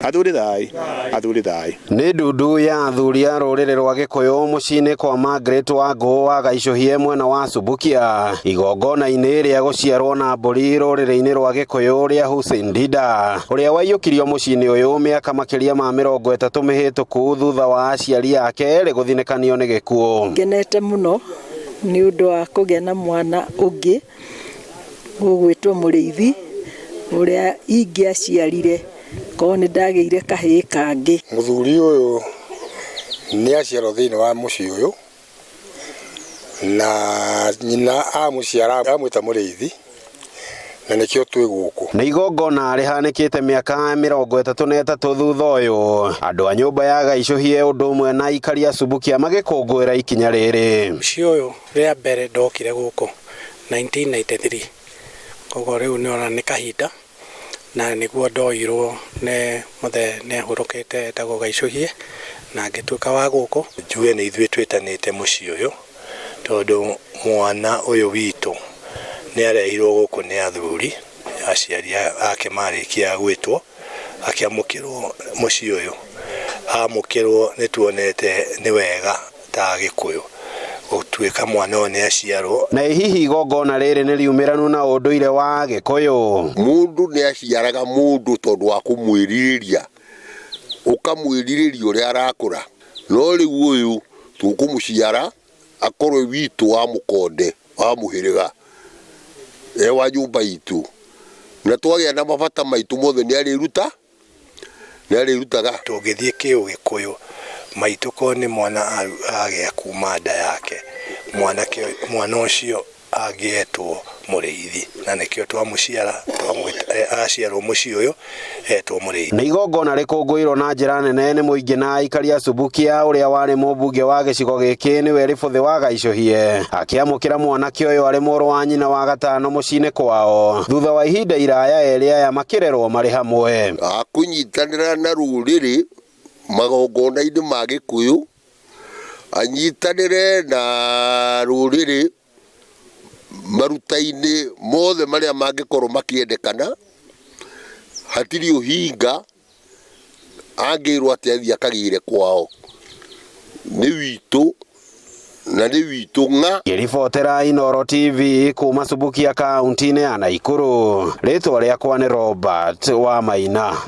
athuri thai ni ndundu ya athuri a rurire rwa Gikuyu mucini kwa Margaret Wangũ wa Gaicũhie mwena wa Subukia igongona-inĩ rĩa gũciarwo na mbũri rũrĩrĩ-inĩ rwa Gikuyu rĩa Hussein Dinda ũrĩa waiyũkirio mucini ũyũ mĩaka makĩria ma 30 mĩhĩtũku thutha wa aciari ake gũthinekanio nĩ gĩkuũ. Ngenete muno ni undu wa kũgĩa na mwana ũngĩ gũgwĩtwo Mũrĩithi ũrĩa ingĩaciarire ko ni ndagĩire kahĩĩ kangĩ. Muthuri ũyũ ni aciarwo thĩinĩ wa mũciĩ ũyũ na nyina amũciara amwĩta Mũrĩithi na nĩkĩo twĩ gũkũ. Nĩ igongona rĩhanĩkĩte mĩaka 33 thutha ũyũ andũ a nyũmba ya Gaicũhie ũndũ ũmwe na aikari a Subukia magĩkũngũĩra ikinya rĩrĩ. Mũciĩ ũyũ rĩa mbere ndokire gũkũ 1993 koguo rĩu nĩ ona nĩ kahinda na nĩguo ndoirwo nĩ hurũkĩte etagwo Gaicũhie na ngĩtuĩka wa gũkũ. Njuge nĩ ithuĩ twĩtanĩte mũciĩ ũyũ tondũ mwana ũyũ witũ nĩ arehirwo gũkũ nĩ athuri aciari ake marĩkia gwĩtwo akĩamũkĩrwo mũciĩ ũyũ. Amũkĩrwo nĩ tuonete nĩ wega ta Gĩkũyũ gũtuĩka mwana ũyũ nĩ aciarwo. Na hihi igongona rĩrĩ nĩ riumĩranu na ũndũire wa Gĩkũyũ? Mũndũ nĩ aciaraga mũndũ tondũ wa kũmwĩrirĩria ũkamwĩrirĩria ũrĩa arakũra, no rĩu ũyũ tũkũmũciara akorwo witũ wa mũkonde wa mũhĩrĩga wa nyũmba itũ na twagĩa na mabata maitũ mothe nĩ arĩrutaga. Tũngĩthiĩ kĩũgĩkũyũ maitũ ko nĩ mwana agĩa kuma nda yake mwana ũcio agĩetwo Mũrĩithi na nĩkĩo twamũciara aciarwo mũciĩ ũyũ etwo Mũrĩithi. Nĩ igongona rĩkũngũĩrwo na njĩra nene nĩ mũingĩ na aikari a Subukia ũrĩa warĩ mũmbunge wa gĩcigo gĩkĩ nĩwe Ribũthĩ wa Gaicũhie akĩamũkĩra mwanake ũyũ arĩ mũrũ wa nyina wa gatano mũciĩ-inĩ kwao thutha wa ihinda iraya erĩ aya makĩrerwo marĩ hamwe. Akũnyitanĩra na rũrĩrĩ magongona-inĩ ma Gĩkũyũ anyitanĩre na rũrĩrĩ maruta-inĩ mothe marĩa mangĩkorwo makĩendekana. Hatirĩ ũhinga angĩrwo atĩ athiĩ akagĩre kwao, nĩ witũ na nĩ witũ ng'a. Ngĩribotera Inooro TV kuma Subukia kaunti-inĩ ya Naikuru, rĩtwa rĩakwa nĩ Robert wa Maina.